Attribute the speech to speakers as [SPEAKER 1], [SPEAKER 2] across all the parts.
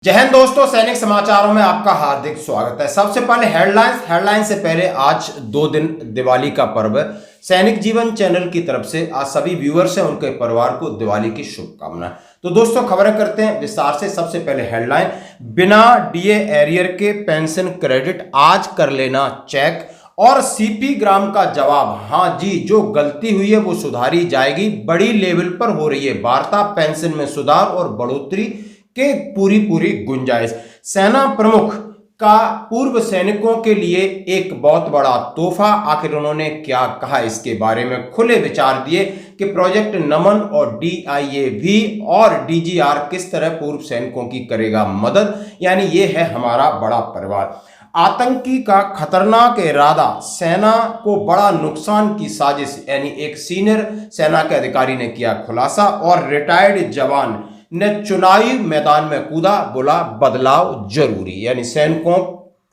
[SPEAKER 1] जय हिंद दोस्तों, सैनिक समाचारों में आपका हार्दिक स्वागत है। सबसे पहले हेडलाइंस से पहले आज 2 दिन दिवाली का पर्व है। सैनिक जीवन चैनल की तरफ से आज सभी व्यूअर्स हैं उनके परिवार को दिवाली की शुभकामनाएं। तो दोस्तों खबरें करते हैं विस्तार से। सबसे पहले हेडलाइन, बिना डीए एरियर के पेंशन क्रेडिट आज कर लेना चेक। और सीपी ग्राम का जवाब, हाँ जी, जो गलती हुई है वो सुधारी जाएगी, बड़ी लेवल पर हो रही है वार्ता, पेंशन में सुधार और बढ़ोतरी के पूरी गुंजाइश। सेना प्रमुख का पूर्व सैनिकों के लिए एक बहुत बड़ा तोहफा। आखिर उन्होंने क्या कहा, इसके बारे में खुले विचार दिए कि प्रोजेक्ट नमन और DIAV और DGR किस तरह पूर्व सैनिकों की करेगा मदद। यानी ये है हमारा बड़ा परिवार। आतंकी का खतरनाक इरादा, सेना को बड़ा नुकसान की साजिश, यानी एक सीनियर सेना के अधिकारी ने किया खुलासा। और रिटायर्ड जवान ने चुनावी मैदान में कूदा, बोला बदलाव जरूरी, यानी सैनिकों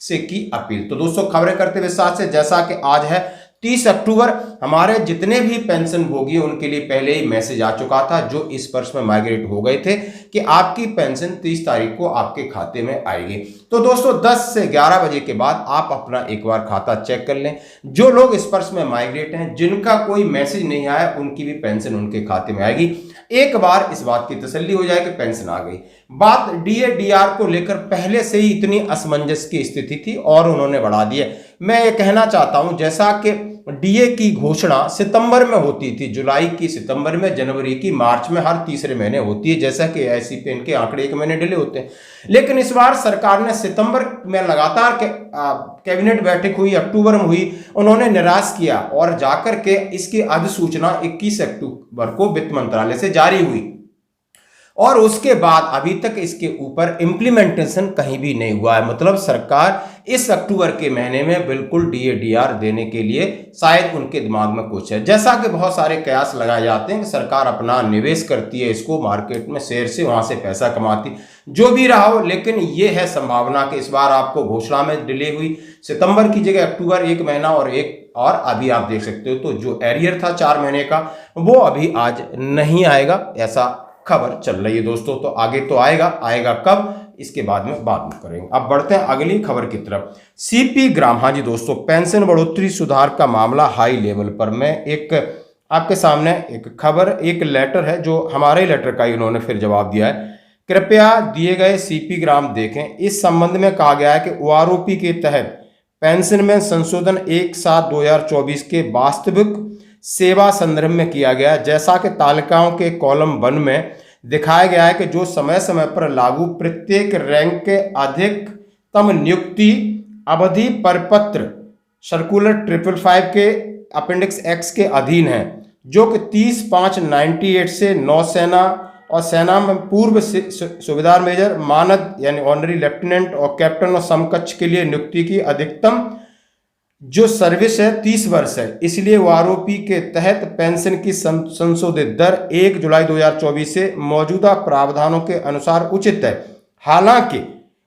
[SPEAKER 1] से की अपील। तो दोस्तों खबरें करते हुए साथ से, जैसा कि आज है 30 अक्टूबर, हमारे जितने भी पेंशन भोगी उनके लिए पहले ही मैसेज आ चुका था जो इस वर्ष में माइग्रेट हो गए थे कि आपकी पेंशन 30 तारीख को आपके खाते में आएगी। तो दोस्तों 10 से 11 बजे के बाद आप अपना एक बार खाता चेक कर लें। जो लोग इस वर्ष में माइग्रेट हैं, जिनका कोई मैसेज नहीं आया, उनकी भी पेंशन उनके खाते में आएगी। एक बार इस बात की तसल्ली हो जाए कि पेंशन आ गई। बात DA-DR को लेकर पहले से ही इतनी असमंजस की स्थिति थी और उन्होंने बढ़ा दिया। मैं ये कहना चाहता हूं, जैसा कि DA की घोषणा सितंबर में होती थी, जुलाई की सितंबर में, जनवरी की मार्च में, हर तीसरे महीने होती है, जैसा कि AICPN के आंकड़े 1 महीने डिले होते हैं। लेकिन इस बार सरकार ने सितंबर में लगातार कैबिनेट बैठक हुई, अक्टूबर में हुई, उन्होंने निराश किया और जाकर के इसकी अधिसूचना 21 अक्टूबर को वित्त मंत्रालय से जारी हुई। और उसके बाद अभी तक इसके ऊपर इंप्लीमेंटेशन कहीं भी नहीं हुआ है। मतलब सरकार इस अक्टूबर के महीने में बिल्कुल DA-DR देने के लिए शायद उनके दिमाग में कुछ है। जैसा कि बहुत सारे कयास लगाए जाते हैं कि सरकार अपना निवेश करती है, इसको मार्केट में शेयर से वहां से पैसा कमाती, जो भी रहा हो, लेकिन ये है संभावना कि इस बार आपको घोषणा में डिले हुई, सितंबर की जगह अक्टूबर 1 महीना और अभी आप देख सकते हो तो जो एरियर था 4 महीने का वो अभी आज नहीं आएगा, ऐसा खबर चल रही है दोस्तों। तो आगे तो आएगा कब, इसके बाद में बात करेंगे। अब बढ़ते हैं अगली खबर की तरफ। सीपी ग्राम, हाँ जी दोस्तों, पेंशन बढ़ोतरी सुधार का मामला हाई लेवल पर। मैं एक आपके सामने एक खबर, एक लेटर है जो हमारे लेटर का ही उन्होंने फिर जवाब दिया है। कृपया दिए गए CP ग्राम देखें। इस संबंध में कहा गया है कि OROP के तहत पेंशन में संशोधन 1/7/2024 के वास्तविक सेवा संदर्भ में किया गया, जैसा कि तालिकाओं के कॉलम 1 में दिखाया गया है कि जो समय समय पर लागू प्रत्येक रैंक के अधिकतम नियुक्ति अवधि परिपत्र सर्कुलर 555 के अपेंडिक्स X के अधीन है, जो कि 30/5/98 से नौसेना और सेना में पूर्व सूबेदार मेजर, मानद यानी ऑनरी लेफ्टिनेंट और कैप्टन और समकक्ष के लिए नियुक्ति की अधिकतम जो सर्विस है 30 वर्ष है। इसलिए OROP के तहत पेंशन की संशोधित दर 1 जुलाई 2024 से मौजूदा प्रावधानों के अनुसार उचित है। हालांकि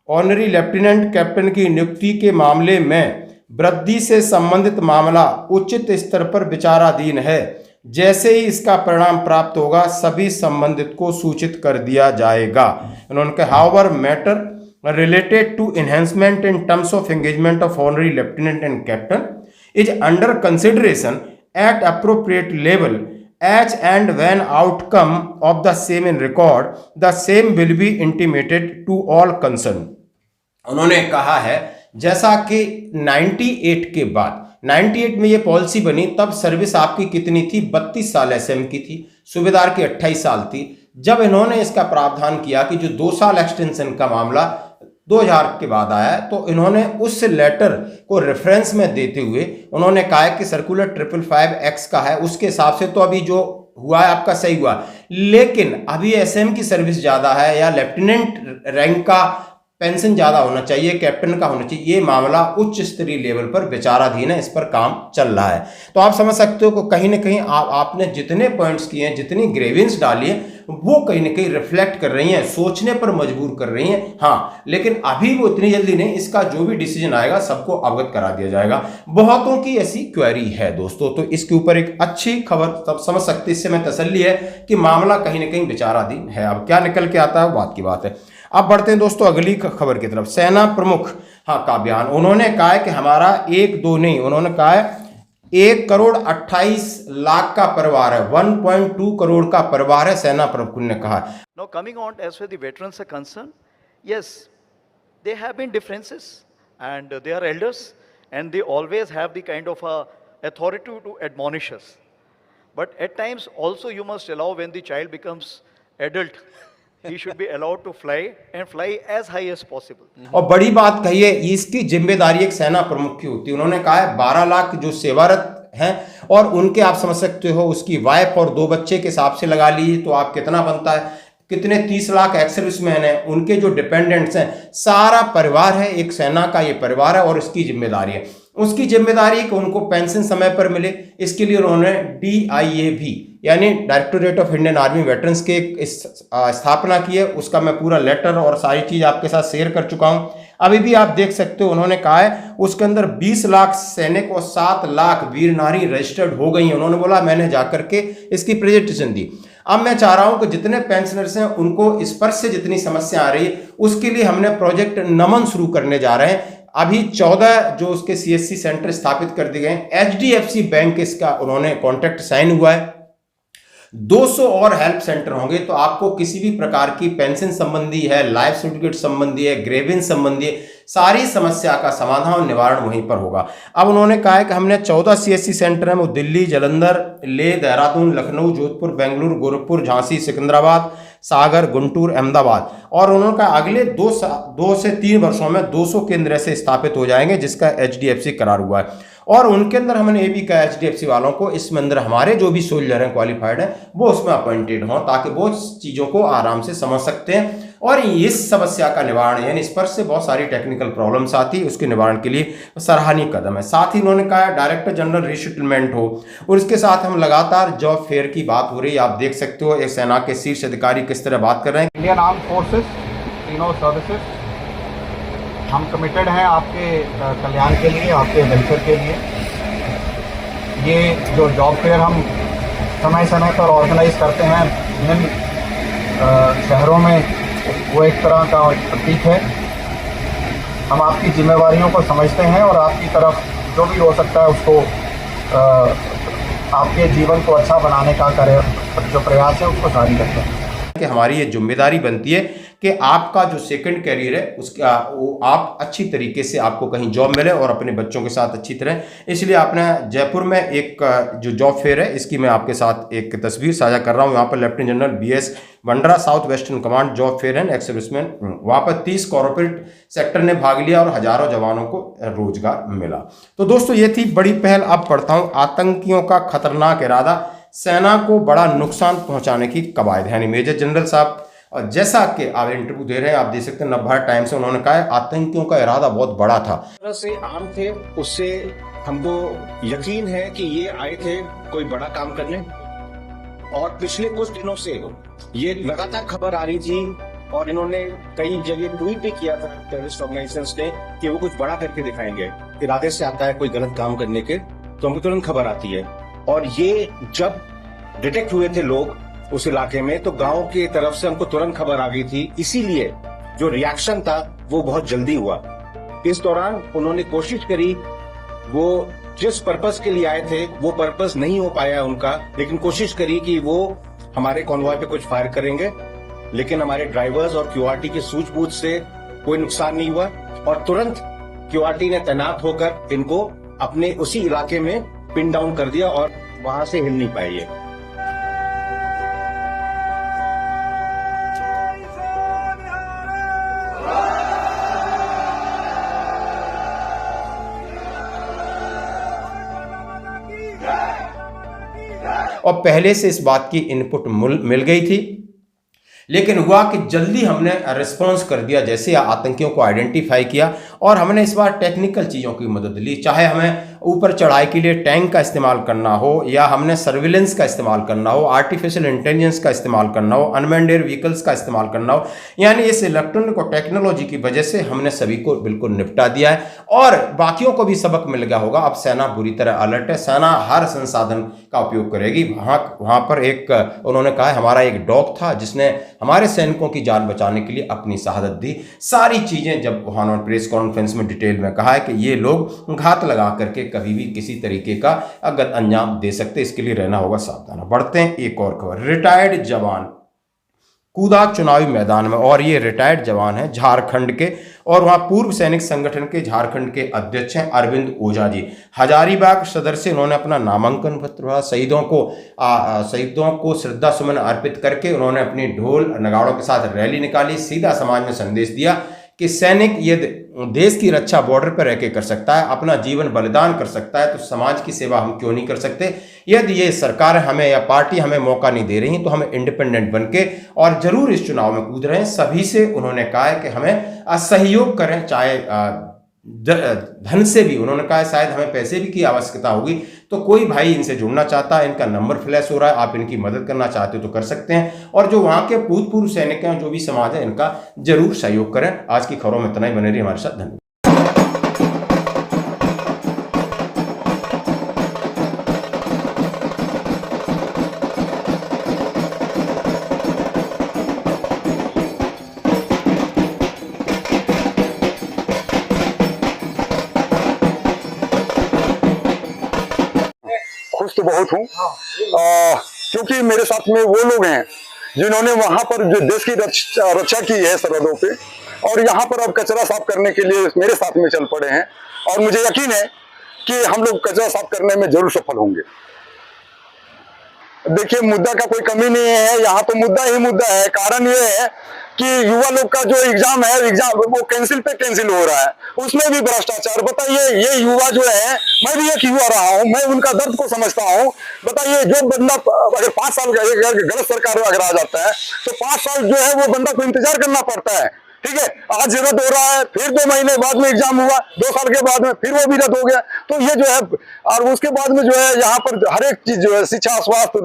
[SPEAKER 1] ऑनरी लेफ्टिनेंट कैप्टन की नियुक्ति के मामले में वृद्धि से संबंधित मामला उचित स्तर पर विचाराधीन है। जैसे ही इसका परिणाम प्राप्त होगा सभी संबंधित को सूचित कर दिया जाएगा। उन्होंने कहा, however matter related to enhancement in terms of engagement of honorary lieutenant and captain is under consideration at appropriate level as and when outcome of the same in record, the same will be intimated to all concerned। उन्होंने कहा है, जैसा कि 98 के बाद 98 में ये policy बनी, तब सर्विस आपकी कितनी थी, 32 साल SM की थी, सूबेदार की 28 साल थी। जब इन्होंने इसका प्रावधान किया कि जो 2 साल एक्सटेंशन का मामला 2000 के बाद आया, तो इन्होंने उस लेटर को रेफरेंस में देते हुए उन्होंने कहा कि सर्कुलर 555X का है, उसके हिसाब से तो अभी जो हुआ है आपका सही हुआ, लेकिन अभी SM की सर्विस ज़्यादा है या लेफ्टिनेंट रैंक का पेंशन ज़्यादा होना चाहिए, कैप्टन का होना चाहिए, ये मामला उच्च स्तरीय लेवल पर विचाराधीन है, इस पर काम चल रहा है। तो आप समझ सकते हो कि कहीं ना कहीं आपने जितने पॉइंट्स किए हैं, जितनी ग्रेवियंस डाली है, वो कहीं ना कहीं रिफ्लेक्ट कर रही हैं, सोचने पर मजबूर कर रही हैं। हाँ, लेकिन अभी वो इतनी जल्दी नहीं, इसका जो भी डिसीजन आएगा सबको अवगत करा दिया जाएगा। बहुतों की ऐसी क्वेरी है दोस्तों, तो इसके ऊपर एक अच्छी खबर सब समझ सकते, इससे मैं तसल्ली है कि मामला कहीं ना कहीं विचाराधीन है। अब क्या निकल के आता है बात की बात है। अब बढ़ते हैं दोस्तों अगली खबर की तरफ। सेना प्रमुख का बयान। उन्होंने कहा है कि हमारा एक दो नहीं, उन्होंने कहा है 1,28,00,000 का परिवार है, 1.2 करोड़ का परिवार है, सेना प्रमुख ने कहा।
[SPEAKER 2] Now coming on as far as the veterans are concerned, yes, they have been differences and they are elders and they always have the kind of authority to admonish us. But at times also you must allow when the child becomes adult, he should be allowed to fly and fly as high as possible.
[SPEAKER 1] और बड़ी बात कही है, इसकी जिम्मेदारी एक सेना प्रमुख की होती है। उन्होंने कहा है 12 लाख जो सेवारत हैं और उनके आप समझ सकते हो उसकी वाइफ और 2 बच्चे के हिसाब से लगा लीजिए तो आप कितना बनता है, कितने 30 लाख एक्स सर्विसमैन हैं, उनके जो डिपेंडेंट्स हैं, सारा परिवार है, एक सेना का ये परिवार है और इसकी जिम्मेदारी है। उसकी जिम्मेदारी कि उनको पेंशन समय पर मिले, इसके लिए उन्होंने DIAV यानी directorate of Indian army veterans के स्थापना की है। उसका मैं पूरा लेटर और सारी चीज़ आपके साथ शेयर कर चुका हूं, अभी भी आप देख सकते हो। उन्होंने कहा है उसके अंदर 20 लाख सैनिक और 7 लाख वीर नारी रजिस्टर्ड हो गई हैं। उन्होंने बोला मैंने जाकर के इसकी प्रेजेंटेशन दी। अब मैं चाह रहा हूं कि जितने पेंशनर्स हैं उनको स्पर्श से जितनी समस्या आ रही है उसके लिए हमने प्रोजेक्ट नमन शुरू करने जा रहे हैं। अभी 14 जो उसके CSC सेंटर स्थापित कर दिए गए। HDFC बैंक इसका उन्होंने कॉन्ट्रैक्ट साइन हुआ है। 200 और हेल्प सेंटर होंगे, तो आपको किसी भी प्रकार की पेंशन संबंधी है, लाइफ सर्टिफिकेट संबंधी है, ग्रेवेंस संबंधी है, सारी समस्या का समाधान और निवारण वहीं पर होगा। अब उन्होंने कहा है कि हमने 14 CSC सेंटर हैं, वो दिल्ली, जालंधर, लेह, देहरादून, लखनऊ, जोधपुर, बेंगलुरु, गोरखपुर, झांसी, सिकंदराबाद, सागर, गुंटूर, अहमदाबाद। और उन्होंने कहा अगले 2 से 3 वर्षों में 200 केंद्र ऐसे स्थापित हो जाएंगे जिसका HDFC करार हुआ है। और उनके अंदर हमने ये भी कहा HDFC वालों को इसमें अंदर हमारे जो भी सोल्जर हैं क्वालिफाइड हैं वो उसमें अपॉइंटेड हों ताकि वो चीज़ों को आराम से समझ सकते हैं। और इस समस्या का निवारण यानी स्पर्श से बहुत सारी टेक्निकल प्रॉब्लम्स आती है, उसके निवारण के लिए सराहनीय कदम है। साथ ही उन्होंने कहा डायरेक्टर जनरल रिसेटलमेंट हो और इसके साथ हम लगातार जॉब फेयर की बात हो रही है। आप देख सकते हो एक सेना के शीर्ष अधिकारी किस तरह बात कर रहे हैं।
[SPEAKER 3] इंडियन आर्म फोर्सेस, तीनों सर्विसेज हम कमिटेड हैं आपके कल्याण के लिए, आपके वेलफेयर के लिए। ये जो जॉब फेयर हम समय समय पर ऑर्गेनाइज करते हैं विभिन्न शहरों में, वो एक तरह का प्रतीक है। हम आपकी जिम्मेवारियों को समझते हैं और आपकी तरफ जो भी हो सकता है उसको आपके जीवन को अच्छा बनाने का जो प्रयास है उसको जारी रखते हैं।
[SPEAKER 1] कि हमारी ये जिम्मेदारी बनती है कि आपका जो सेकंड कैरियर है उसका वो आप अच्छी तरीके से आपको कहीं जॉब मिले और अपने बच्चों के साथ अच्छी तरह। इसलिए आपने जयपुर में एक जो जॉब फेयर है इसकी मैं आपके साथ एक तस्वीर साझा कर रहा हूँ। यहाँ पर lieutenant general BS Bandra South Western Command job fair है, एक्स सर्विसमैन, वहाँ पर 30 कॉर्पोरेट सेक्टर ने भाग लिया और हजारों जवानों को रोजगार मिला। तो दोस्तों ये थी बड़ी पहल। अब पढ़ता हूँ आतंकियों का खतरनाक इरादा, सेना को बड़ा नुकसान पहुंचाने की कवायद, यानी मेजर जनरल साहब। और जैसा कि आप इंटरव्यू दे रहे हैं, आप देख सकते हैं नवभारत टाइम्स से, उन्होंने कहा है आतंकियों का इरादा बहुत बड़ा था।
[SPEAKER 4] तरह से आम थे, उससे हमको यकीन है कि ये आए थे कोई बड़ा काम करने। और पिछले कुछ दिनों से ये लगातार खबर आ रही थी और इन्होंने कई जगह ट्वीट भी किया था टेररिस्ट ऑर्गेनाइजेशंस ने कि वो कुछ बड़ा करके दिखाएंगे। इरादे से आता है कोई गलत काम करने के तो हमको तुरंत खबर आती है। और ये जब डिटेक्ट हुए थे लोग उस इलाके में तो गांव की तरफ से हमको तुरंत खबर आ गई थी, इसीलिए जो रिएक्शन था वो बहुत जल्दी हुआ। इस दौरान उन्होंने कोशिश करी, वो जिस पर्पस के लिए आए थे वो पर्पस नहीं हो पाया उनका, लेकिन कोशिश करी कि वो हमारे कॉन्वॉय पे कुछ फायर करेंगे, लेकिन हमारे ड्राइवर्स और QRT की सूझबूझ से कोई नुकसान नहीं हुआ और तुरंत QRT ने तैनात होकर इनको अपने उसी इलाके में पिन डाउन कर दिया और वहां से हिल नहीं पाए ये।
[SPEAKER 1] और पहले से इस बात की इनपुट मिल गई थी, लेकिन हुआ कि जल्दी हमने रिस्पॉन्स कर दिया, जैसे आतंकियों को आइडेंटिफाई किया और हमने इस बार टेक्निकल चीज़ों की मदद ली। चाहे हमें ऊपर चढ़ाई के लिए टैंक का इस्तेमाल करना हो, या हमने सर्विलेंस का इस्तेमाल करना हो, आर्टिफिशियल इंटेलिजेंस का इस्तेमाल करना हो, अनमैन्ड एयर व्हीकल्स का इस्तेमाल करना हो, यानी इस इलेक्ट्रॉनिक और टेक्नोलॉजी की वजह से हमने सभी को बिल्कुल निपटा दिया है। और बाकियों को भी सबक मिल गया होगा। अब सेना बुरी तरह अलर्ट है, सेना हर संसाधन का उपयोग करेगी। वहाँ पर एक उन्होंने कहा है, हमारा एक डॉग था जिसने हमारे सैनिकों की जान बचाने के लिए अपनी शहादत दी। सारी चीज़ें जब उन्होंने प्रेस कॉन्फ्रेंस में डिटेल में कहा है कि ये लोग घात लगा करके कभी भी किसी तरीके का अगत अंजाम दे सकते, इसके लिए रहना होगा सावधान। बढ़ते हैं एक और खबर। रिटायर्ड जवान कूदा चुनावी मैदान में, और ये रिटायर्ड जवान है झारखंड के, और वहाँ पूर्व सैनिक संगठन के झारखंड के अध्यक्ष हैं अरविंद ओझा जी। हजारीबाग सदर से उन्होंने अपना नामांकन पत्र भरा। शहीदों को श्रद्धा सुमन अर्पित करके उन्होंने अपनी ढोल नगाड़ों के साथ रैली निकाली। सीधा समाज में संदेश दिया कि सैनिक यदि देश की रक्षा बॉर्डर पर रहकर कर सकता है, अपना जीवन बलिदान कर सकता है, तो समाज की सेवा हम क्यों नहीं कर सकते। यदि ये सरकार हमें या पार्टी हमें मौका नहीं दे रही तो हमें इंडिपेंडेंट बनके और जरूर इस चुनाव में कूद रहे हैं। सभी से उन्होंने कहा है कि हमें सहयोग करें, चाहे धन से भी। उन्होंने कहा शायद हमें पैसे भी की आवश्यकता होगी, तो कोई भाई इनसे जुड़ना चाहता है, इनका नंबर फ्लैश हो रहा है, आप इनकी मदद करना चाहते हो तो कर सकते हैं। और जो वहाँ के भूतपूर्व सैनिक हैं, जो भी समाज है, इनका जरूर सहयोग करें। आज की खबरों में इतना ही, बने रहिए हमारे साथ। धन्यवाद।
[SPEAKER 5] खुश तो बहुत हूँ, क्योंकि मेरे साथ में वो लोग हैं जिन्होंने वहां पर जो देश की रक्षा की है सरहदों पे, और यहाँ पर अब कचरा साफ करने के लिए मेरे साथ में चल पड़े हैं। और मुझे यकीन है कि हम लोग कचरा साफ करने में जरूर सफल होंगे। देखिए, मुद्दा का कोई कमी नहीं है, यहाँ तो मुद्दा ही मुद्दा है। कारण ये है कि युवा लोग का जो एग्जाम वो कैंसिल पे कैंसिल हो रहा है, उसमें भी भ्रष्टाचार। बताइए, ये युवा जो है, मैं भी एक युवा रहा हूँ, मैं उनका दर्द को समझता हूँ। बताइए, जो बंदा अगर 5 साल का गलत सरकार अगर आ जाता है तो 5 साल जो है वो बंदा को इंतजार करना पड़ता है। ठीक है, आज रद्द हो रहा है, फिर 2 महीने बाद में एग्जाम हुआ, 2 साल के बाद में फिर वो भी रद्द हो गया। तो ये जो है, और उसके बाद में जो है यहाँ पर हर एक चीज जो है, शिक्षा, स्वास्थ्य,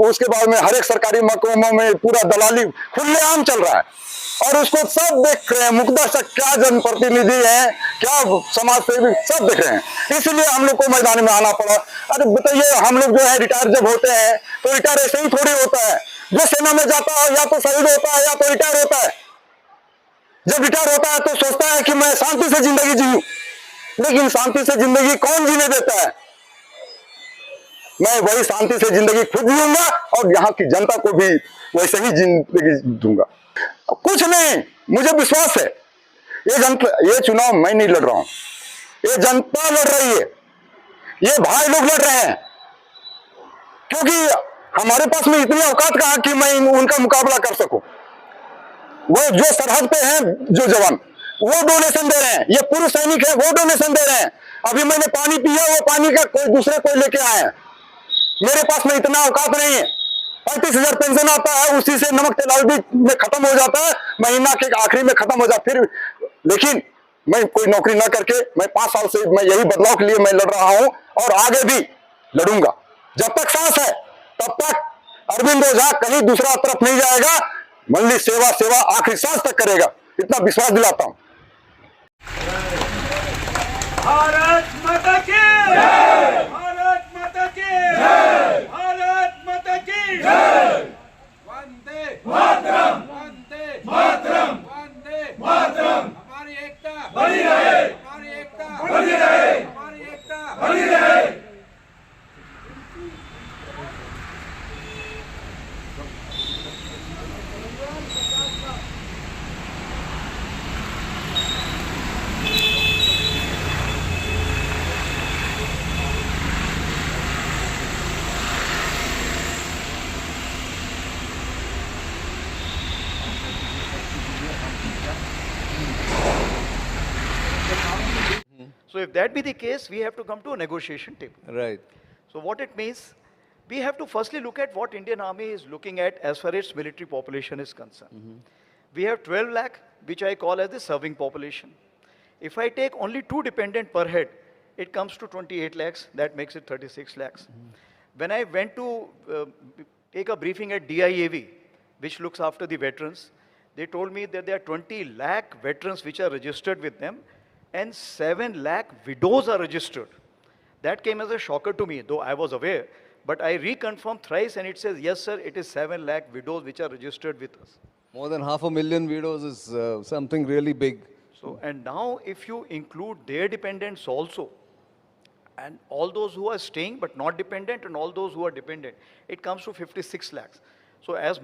[SPEAKER 5] उसके बाद में हर एक सरकारी महकमों में पूरा दलाली खुलेआम चल रहा है, और उसको सब देख रहे हैं। मुकद्दर से क्या जनप्रतिनिधि है, क्या समाज सेवी, सब देख रहे हैं। इसलिए हम लोग को मैदान में आना पड़ा। अरे बताइए, हम लोग जो है रिटायर जब होते हैं तो रिटायर ऐसे ही थोड़ी होता है। जो सेना में जाता है या तो शहीद होता है या तो रिटायर होता है। जब रिटायर होता है तो सोचता है कि मैं शांति से जिंदगी जीऊं, लेकिन शांति से जिंदगी कौन जीने देता है। मैं वही शांति से जिंदगी खुद जीऊंगा और यहाँ की जनता को भी वैसे ही जिंदगी दूंगा। कुछ नहीं, मुझे विश्वास है, ये चुनाव मैं नहीं लड़ रहा हूं, ये जनता लड़ रही है, ये भाई लोग लड़ रहे हैं। क्योंकि हमारे पास में इतनी औकात कहाँ कि मैं उनका मुकाबला कर सकूं। वो जो सरहद पे हैं जो जवान, वो डोनेशन दे रहे हैं, ये पूर्व सैनिक है, वो डोनेशन दे रहे हैं। अभी मैंने पानी पिया, वो पानी का कोई लेके आए हैं। मेरे पास में इतना औकात नहीं है। 35,000 पेंशन आता है, उसी से नमक तेल भी में खत्म हो जाता है, महीना के आखिरी में खत्म हो जाता फिर। लेकिन मैं कोई नौकरी ना करके, मैं 5 साल से मैं यही बदलाव के लिए मैं लड़ रहा हूं और आगे भी लड़ूंगा। जब तक सांस है तब तक अरविंद ओझा कहीं दूसरा तरफ नहीं जाएगा। मंदिर सेवा आखिरी सांस तक करेगा, इतना विश्वास दिलाता हूं।
[SPEAKER 6] भारत माता की जय! भारत माता की जय! भारत माता की जय! वंदे मातरम! वंदे मातरम! वंदे मातरम! हमारी एकता बनी रहे! हमारी एकता बनी रहे! हमारी एकता बनी रहे!
[SPEAKER 2] So if that be the case, we have to come to a negotiation table.
[SPEAKER 7] Right.
[SPEAKER 2] So what it means, we have to firstly look at what Indian Army is looking at as far as military population is concerned. We have 12 lakh, which I call as the serving population. If I take only 2 dependent per head, it comes to 28 lakhs, that makes it 36 lakhs. When I went to take a briefing at DIAV, which looks after the veterans, they told me that there are 20 lakh veterans which are registered with them and 7 lakh widows are registered. That came as a shocker to me, though I was aware, but I reconfirmed thrice and it says, yes sir, it is 7 lakh widows which are registered with us.
[SPEAKER 7] More than 500,000 widows is something really big.
[SPEAKER 2] So, and now if you include their dependents also, and all those who are staying but not dependent and all those who are dependent, it comes to 56 lakhs. So as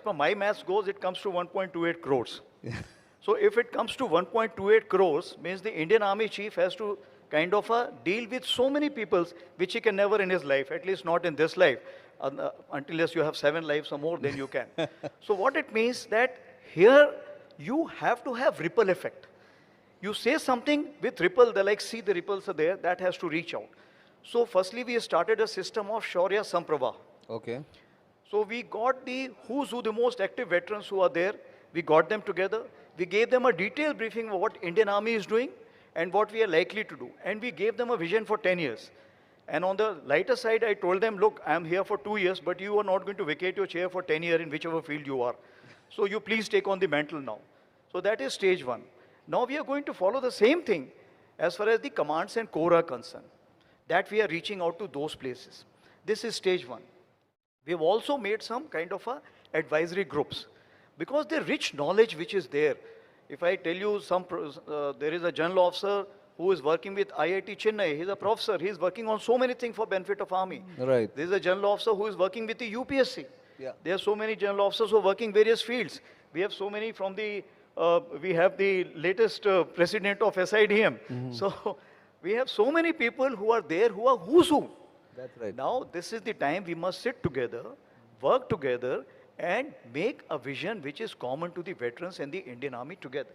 [SPEAKER 2] per my maths goes, it comes to 1.28 crores. So if it comes to 1.28 crores, means the Indian Army chief has to kind of deal with so many people which he can never in his life, at least not in this life, unless you have 7 lives or more, then you can. So what it means that here you have to have ripple effect. You say something with ripple, they're like, see the ripples are there, that has to reach out. So firstly, we started a system of Shaurya Samprabha.
[SPEAKER 7] Okay.
[SPEAKER 2] So we got the who's who, the most active veterans who are there, we got them together, we gave them a detailed briefing of what Indian Army is doing and what we are likely to do. And we gave them a vision for 10 years. And on the lighter side, I told them, look, I'm here for 2 years, but you are not going to vacate your chair for 10 years in whichever field you are. So you please take on the mantle now. So that is stage 1. Now we are going to follow the same thing as far as the commands and corps are concerned, that we are reaching out to those places. This is stage 1. We have also made some kind of advisory groups because the rich knowledge which is there. If I tell you there is a general officer who is working with IIT Chennai, he's a professor, he's working on so many things for benefit of army.
[SPEAKER 7] Right.
[SPEAKER 2] There is a general officer who is working with the UPSC.
[SPEAKER 7] Yeah.
[SPEAKER 2] There are so many general officers who are working various fields. We have so many from the, we have the latest president of SIDM. So we have so many people who are there who are who's who.
[SPEAKER 7] That's right.
[SPEAKER 2] Now, this is the time we must sit together, work together, and make a vision which is common to the veterans and the Indian Army together.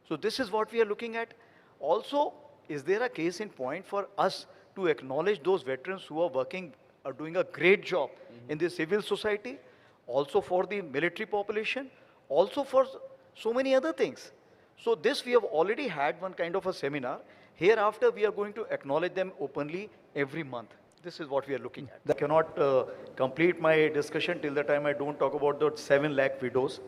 [SPEAKER 2] So this is what we are looking at. Also, is there a case in point for us to acknowledge those veterans who are working, are doing a great job in the civil society, also for the military population, also for so many other things. So this we have already had one kind of a seminar. Hereafter, we are going to acknowledge them openly every month. This is what we are looking at. I cannot complete my discussion till the time I don't talk about the 7 lakh widows.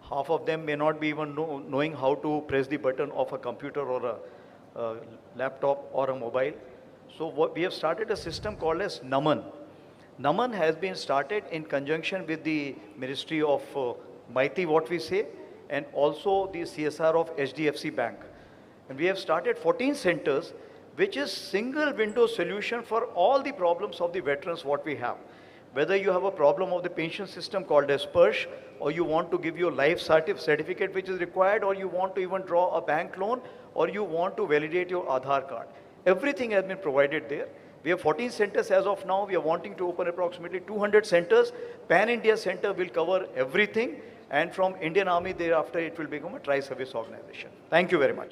[SPEAKER 2] Half of them may not be even knowing how to press the button of a computer or a laptop or a mobile. So we have started a system called as Naman. Naman has been started in conjunction with the Ministry of Maiti, what we say, and also the CSR of HDFC Bank. And we have started 14 centers, which is single window solution for all the problems of the veterans what we have. Whether you have a problem of the pension system called as PERSH, or you want to give your life certificate which is required, or you want to even draw a bank loan, or you want to validate your Aadhaar card. Everything has been provided there. We have 14 centers as of now. We are wanting to open approximately 200 centers. Pan India Center will cover everything. And from Indian Army thereafter, it will become a tri-service organization. Thank you very much.